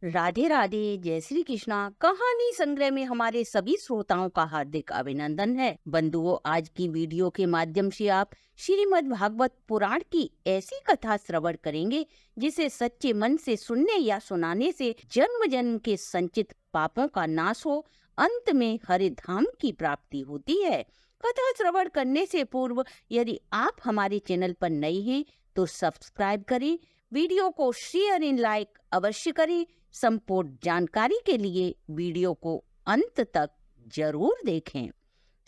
राधे राधे, जय श्री कृष्णा। कहानी संग्रह में हमारे सभी श्रोताओं का हार्दिक अभिनंदन है। बंधुओं, आज की वीडियो के माध्यम से आप श्रीमद् भागवत पुराण की ऐसी कथा श्रवण करेंगे जिसे सच्चे मन से सुनने या सुनाने से जन्म जन्म के संचित पापों का नाश हो, अंत में हरि धाम की प्राप्ति होती है। कथा श्रवण करने से पूर्व यदि आप हमारे चैनल पर नए हैं तो सब्सक्राइब करें, वीडियो को शेयर एंड लाइक अवश्य करें। संपूर्ण जानकारी के लिए वीडियो को अंत तक जरूर देखें।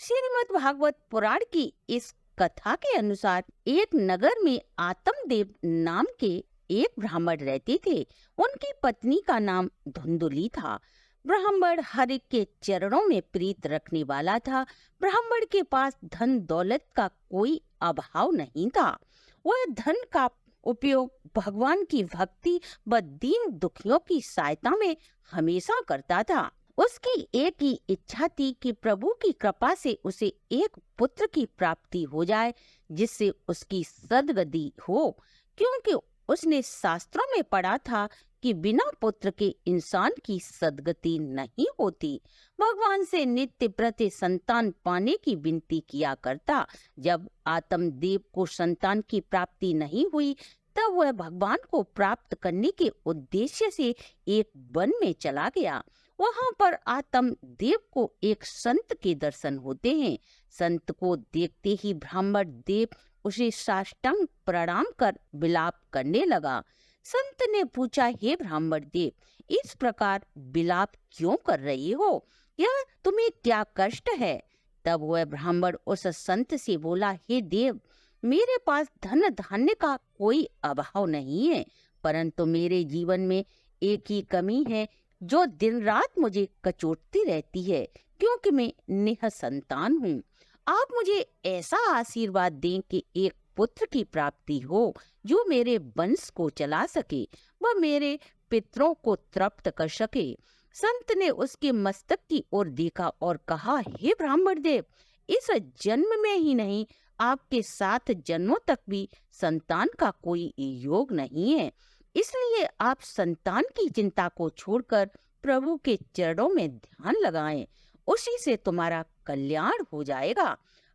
श्रीमद् भागवत पुराण की इस कथा के अनुसार एक नगर में आत्मदेव नाम के एक ब्राह्मण रहते थे। उनकी पत्नी का नाम धुंधुली था। ब्राह्मण हरि के चरणों में प्रीत रखने वाला था। ब्राह्मण के पास धन दौलत का कोई अभाव नहीं था। वह धन का उपयोग भगवान की भक्ति व दीन दुखियों की सहायता में हमेशा करता था। उसकी एक ही इच्छा थी कि प्रभु की कृपा से उसे एक पुत्र की प्राप्ति हो जाए जिससे उसकी सद्गति हो, क्योंकि उसने शास्त्रों में पढ़ा था कि बिना पुत्र के इंसान की सद्गति नहीं होती। भगवान से नित्य प्रति संतान पाने की विनती किया करता। जब आत्मदेव को संतान की प्राप्ति नहीं हुई तब वह भगवान को प्राप्त करने के उद्देश्य से एक वन में चला गया। वहां पर आत्मदेव को एक संत के दर्शन होते हैं। संत को देखते ही ब्राह्मण देव उसे साष्टांग प्रणाम कर विलाप करने लगा। संत ने पूछा, हे ब्राह्मण देव, इस प्रकार विलाप क्यों कर रही हो? यह तुम्हें क्या कष्ट है? तब वह ब्राह्मण उस संत से बोला, हे देव, मेरे पास धन धान्य का कोई अभाव नहीं है, परंतु मेरे जीवन में एक ही कमी है जो दिन रात मुझे कचोटती रहती है, क्योंकि मैं निःसंतान हूँ। आप मुझे ऐसा आशीर्वाद दें कि एक पुत्र की प्राप्ति हो जो मेरे वंश को चला सके व मेरे पितरों को तृप्त कर सके। संत ने उसके मस्तक की ओर देखा और कहा, हे ब्राह्मण देव, इस जन्म में ही नहीं, आपके 7 जन्मों तक भी संतान का कोई योग नहीं है। इसलिए आप संतान की चिंता को छोड़कर प्रभु के चरणों में ध्यान लगाएं, उसी से तुम्हारा कल्याण हो जाएगा।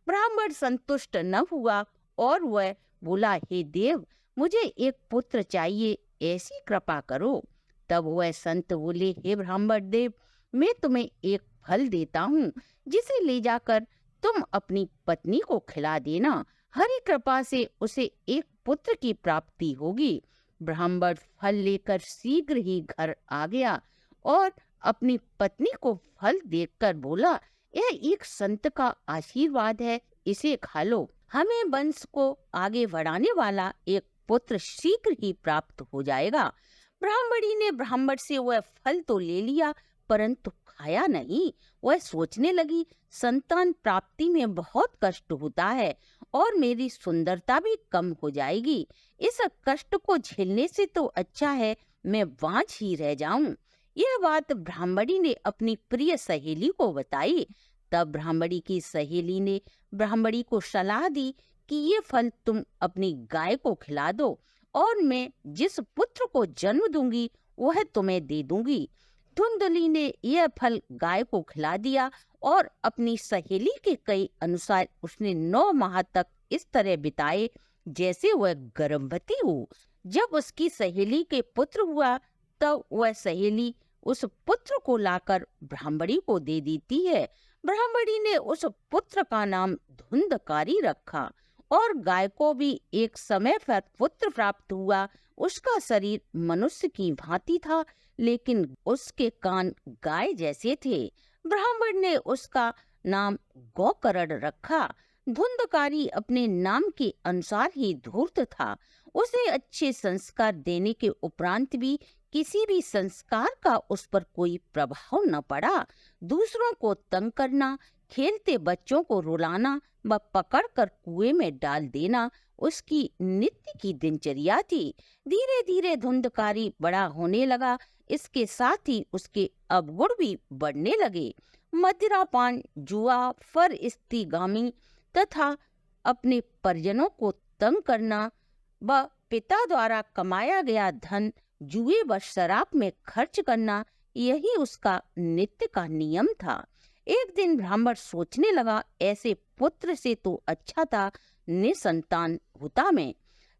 ब्राह्मण संतुष्ट न हुआ और वह बोला, हे देव, मुझे एक पुत्र चाहिए, ऐसी कृपा करो। तब वह संत बोले, हे ब्राह्मण देव, मैं तुम्हें एक फल देता हूँ, जिसे ले जाकर तुम अपनी पत्नी को खिला देना। हरि कृपा से उसे एक पुत्र की प्राप्ति होगी। ब्राह्मण फल लेकर शीघ्र ही घर आ गया और अपनी पत्नी को फल देकर बोला, यह एक संत का आशीर्वाद है, इसे खा लो। हमें वंश को आगे बढ़ाने वाला एक पुत्र शीघ्र ही प्राप्त हो जाएगा। ब्राह्मणी ने ब्राह्मण से वह फल तो ले लिया, परंतु खाया नहीं। वह सोचने लगी, संतान प्राप्ति में बहुत कष्ट होता है और मेरी सुंदरता भी कम हो जाएगी। इस कष्ट को झेलने से तो अच्छा है मैं बांझ ही रह जाऊं। यह बात ब्राह्मणी ने अपनी प्रिय सहेली को बताई। तब ब्राह्मणी की सहेली ने ब्राह्मणी को सलाह दी कि ये फल तुम अपनी गाय को खिला दो और मैं जिस पुत्र को जन्म दूंगी वह तुम्हें दे दूंगी। धुंधली ने यह फल गाय को खिला दिया और अपनी सहेली के कई अनुसार उसने 9 माह तक इस तरह बिताए जैसे वह गर्भवती हो। जब उसकी सहेली के पुत्र हुआ तब वह सहेली उस पुत्र को लाकर ब्राह्मणी को दे देती है। ब्राह्मणी ने उस पुत्र का नाम धुंधकारी रखा और गाय को भी एक समय पर पुत्र प्राप्त हुआ। उसका शरीर मनुष्य की भांति था, लेकिन उसके कान गाय जैसे थे। ब्राह्मण ने उसका नाम गोकर्ण रखा। धुंधकारी अपने नाम के अनुसार ही धूर्त था। उसे अच्छे संस्कार देने के उपरांत भी किसी भी संस्कार का उस पर कोई प्रभाव न पड़ा। दूसरों को तंग करना, खेलते बच्चों को रुलाना व पकड़कर कुएं में डाल देना उसकी नित्य की दिनचर्या थी। धीरे धीरे धुंधकारी बड़ा होने लगा। इसके साथ ही उसके अवगुण भी बढ़ने लगे। मदिरापान, जुआ, फरिश्तेगामी तथा अपने परिजनों को तंग करना व पिता द्वारा कमाया गया धन जुए व शराब में खर्च करना, यही उसका नित्य का नियम था। एक दिन ब्राह्मण सोचने लगा, ऐसे पुत्र से तो अच्छा था निसंतान होता मैं।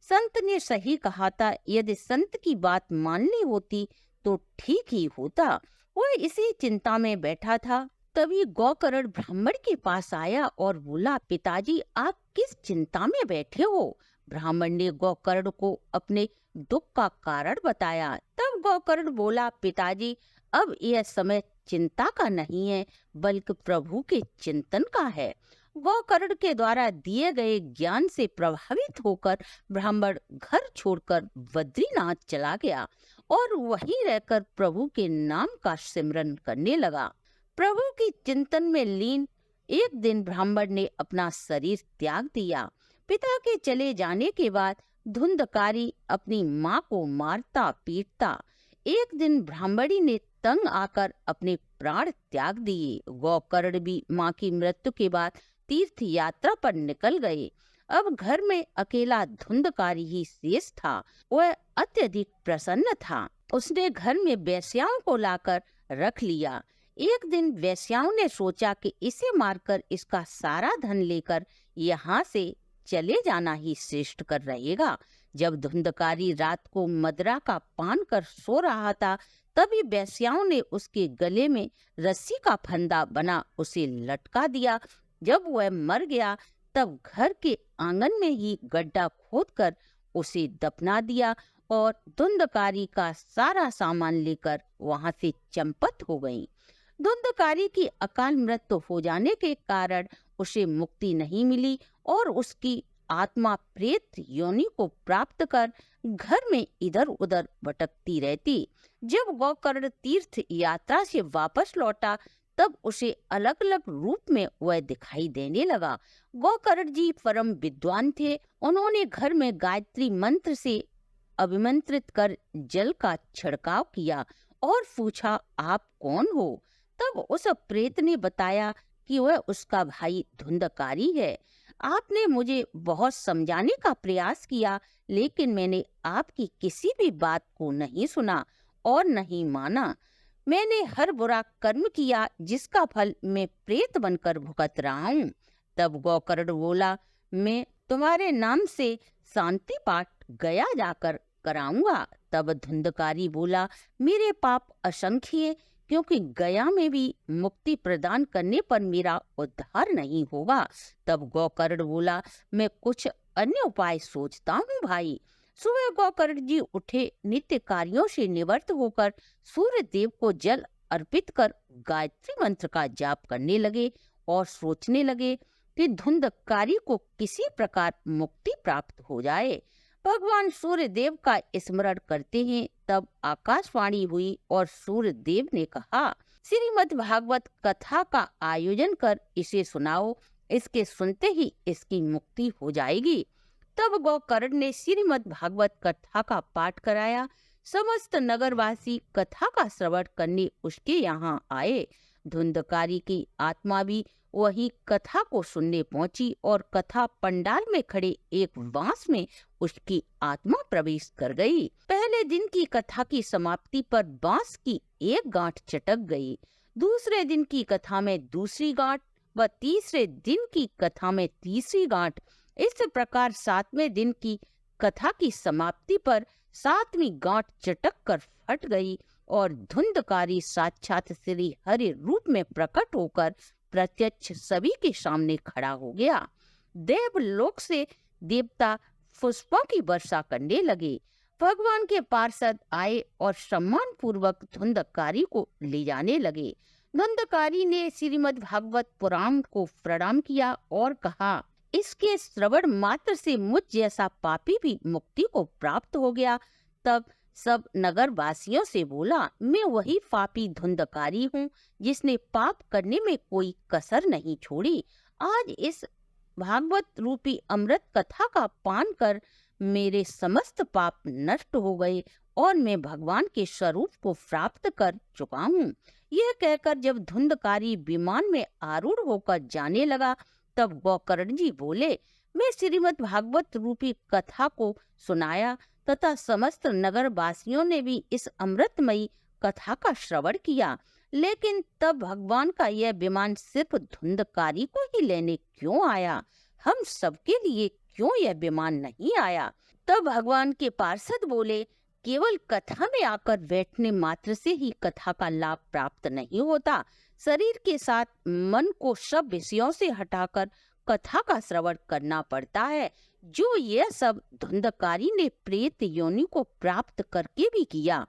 संत ने सही कहा था, यदि संत की बात माननी होती तो ठीक ही होता। वह इसी चिंता में बैठा था, तभी गौकर्ण ब्राह्मण के पास आया और बोला, पिताजी आप किस चिंता में बैठे हो? ब्राह्मण ने गौकर्ण को अपने दुख का कारण बताया। तब गौकर्ण बोला, पिताजी अब यह समय चिंता का नहीं है, बल्कि प्रभु के चिंतन का है। गौकर्ण के द्वारा दिए गए ज्ञान से प्रभावित होकर ब्राह्मण घर छोड़कर बद्रीनाथ चला गया और वहीं रहकर प्रभु के नाम का सिमरन करने लगा। प्रभु की चिंतन में लीन एक दिन ब्राह्मण ने अपना शरीर त्याग दिया। पिता के चले जाने के बाद धुंधकारी अपनी माँ को मारता पीटता। एक दिन ब्राह्मणी ने तंग आकर अपने प्राण त्याग दिए। गौकर्ण भी माँ की मृत्यु के बाद तीर्थ यात्रा पर निकल गए। अब घर में अकेला धुंधकारी ही शेष था। वह अत्यधिक प्रसन्न था। उसने घर में वेश्याओं को लाकर रख लिया। एक दिन वेश्याओं ने सोचा कि इसे मारकर इसका सारा धन लेकर यहाँ से चले जाना ही श्रेष्ठ कर रहेगा। जब धुंधकारी रात को मदिरा का पान कर सो रहा था, तभी वेश्याओं ने उसके गले में रस्सी का फंदा बना उसे लटका दिया। जब वह मर गया, तब घर के आंगन में ही गड्ढा खोदकर उसे दफना दिया और धुंधकारी का सारा सामान लेकर वहां से चंपत हो गई। धुंधकारी की अकाल मृत्यु हो जाने के कारण उसे मुक्ति नहीं मिली और उसकी आत्मा प्रेत योनि को प्राप्त कर घर में इधर उधर भटकती रहती। जब गौकर्ण तीर्थ यात्रा से वापस लौटा, तब उसे अलग अलग रूप में वह दिखाई देने लगा। गौकर्ण जी परम विद्वान थे। उन्होंने घर में गायत्री मंत्र से अभिमंत्रित कर जल का छिड़काव किया और पूछा, आप कौन हो? तब उस प्रेत ने बताया कि वह उसका भाई धुंधकारी है। आपने मुझे बहुत समझाने का प्रयास किया, लेकिन मैंने आपकी किसी भी बात को नहीं सुना और नहीं माना। मैंने हर बुरा कर्म किया जिसका फल मैं प्रेत बनकर भुगत रहा हूँ। तब गौकर्ण बोला, मैं तुम्हारे नाम से शांति पाठ गया जाकर कराऊंगा। तब धुंधकारी बोला, मेरे पाप असंख्य, क्योंकि गया में भी मुक्ति प्रदान करने पर मेरा उद्धार नहीं होगा। तब गौकर्ण बोला, मैं कुछ अन्य उपाय सोचता हूँ भाई। सुबह गौकर्ण जी उठे, नित्य कार्यों से निवृत्त होकर सूर्य देव को जल अर्पित कर गायत्री मंत्र का जाप करने लगे और सोचने लगे कि धुंधकारी को किसी प्रकार मुक्ति प्राप्त हो जाए। भगवान सूर्य देव का स्मरण करते हैं। तब आकाशवाणी हुई और सूर्य देव ने कहा, श्रीमद् भागवत कथा का आयोजन कर इसे सुनाओ, इसके सुनते ही इसकी मुक्ति हो जाएगी। तब गौकर्ण ने श्रीमद् भागवत कथा का पाठ कराया। समस्त नगरवासी कथा का श्रवण करने उसके यहाँ आए। धुंधकारी की आत्मा भी वही कथा को सुनने पहुंची और कथा पंडाल में खड़े एक बांस में उसकी आत्मा प्रवेश कर गई। पहले दिन की कथा की समाप्ति पर बांस की एक गांठ चटक गई। दूसरे दिन की कथा में दूसरी गांठ व तीसरे दिन की कथा में तीसरी गांठ। इस प्रकार सातवें दिन की कथा की समाप्ति पर सातवीं गांठ चटक कर फट गई और धुंधकारी साक्षात श्री हरि रूप में प्रकट होकर प्रत्यक्ष सभी के सामने खड़ा हो गया। देवलोक से देवता पुष्पों की वर्षा करने लगे। भगवान के पार्षद आए और सम्मान पूर्वक धुंधकारी को ले जाने लगे। धुंधकारी ने श्रीमद् भागवत पुराण को प्रणाम किया और कहा, इसके श्रवण मात्र से मुझ जैसा पापी भी मुक्ति को प्राप्त हो गया। तब सब नगर वासियों से बोला, मैं वही पापी धुंधकारी हूँ जिसने पाप करने में कोई कसर नहीं छोड़ी। आज इस भागवत रूपी अमृत कथा का पान कर मेरे समस्त पाप नष्ट हो गए और मैं भगवान के स्वरूप को प्राप्त कर चुका हूँ। यह कहकर जब धुंधकारी विमान में आरूढ़ होकर जाने लगा, तब गौकर्ण जी बोले, मैं श्रीमद् भागवत रूपी कथा को सुनाया तथा समस्त नगर वासियों ने भी इस अमृतमयी कथा का श्रवण किया। लेकिन तब भगवान का यह विमान सिर्फ धुंधकारी को ही लेने क्यों आया? हम सबके लिए क्यों यह विमान नहीं आया? तब भगवान के पार्षद बोले, केवल कथा में आकर बैठने मात्र से ही कथा का लाभ प्राप्त नहीं होता। शरीर के साथ मन को सब विषयों से हटाकर कथा का श्रवण करना पड़ता है, जो यह सब धुंधकारी ने प्रेत योनि को प्राप्त करके भी किया।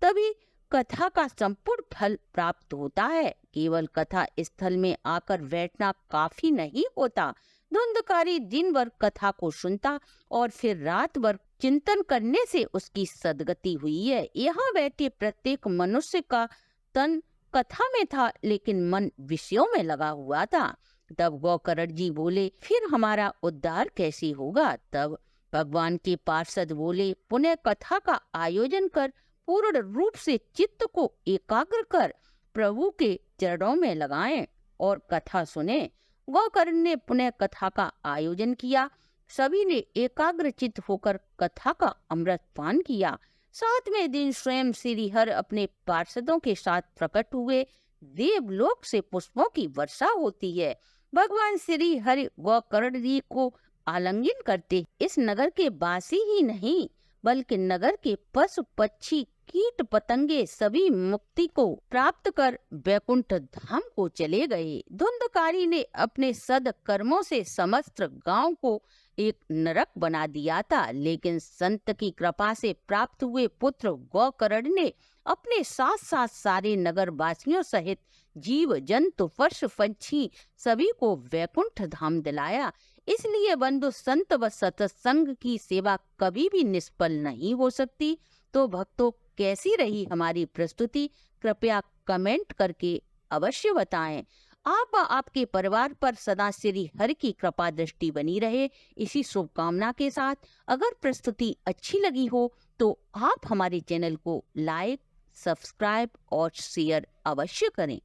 तभी कथा का संपूर्ण फल प्राप्त होता है। केवल कथा स्थल में आकर बैठना काफी नहीं होता। धुंधकारी दिन भर कथा को सुनता और फिर रात भर चिंतन करने से उसकी सद्गति हुई है। यहाँ बैठे प्रत्येक मनुष्य का तन कथा में था, लेकिन मन विषयों में लगा हुआ था। तब गोकर्ण जी बोले, फिर हमारा उद्धार कैसे होगा? तब भगवान के पार्षद बोले, पुनः कथा का आयोजन कर पूर्ण रूप से चित्त को एकाग्र कर प्रभु के चरणों में लगाएं और कथा सुने। गोकर्ण ने पुनः कथा का आयोजन किया। सभी ने एकाग्र चित्त होकर कथा का अमृत पान किया। 7वें दिन स्वयं श्री हरि अपने पार्षदों के साथ प्रकट हुए। देवलोक से पुष्पों की वर्षा होती है। भगवान श्री हरि गोकर्ण जी को आलिंगन करते इस नगर के वासी ही नहीं, बल्कि नगर के पशु पक्षी कीट पतंगे सभी मुक्ति को प्राप्त कर वैकुंठ धाम को चले गए। धुंधकारी ने अपने सद कर्मों से समस्त गांव को एक नरक बना दिया था, लेकिन संत की कृपा से प्राप्त हुए पुत्र गोकर्ण ने अपने साथ साथ सारे नगर वासियों सहित जीव जंतु पशु पंछी सभी को वैकुंठ धाम दिलाया। इसलिए बंधु, संत व सत्संग की सेवा कभी भी निष्फल नहीं हो सकती। तो भक्तों, कैसी रही हमारी प्रस्तुति? कृपया कमेंट करके अवश्य बताएं। आप व आपके परिवार पर सदा श्री हरि की कृपा दृष्टि बनी रहे, इसी शुभकामना के साथ अगर प्रस्तुति अच्छी लगी हो तो आप हमारे चैनल को लाइक, सब्सक्राइब और शेयर अवश्य करें।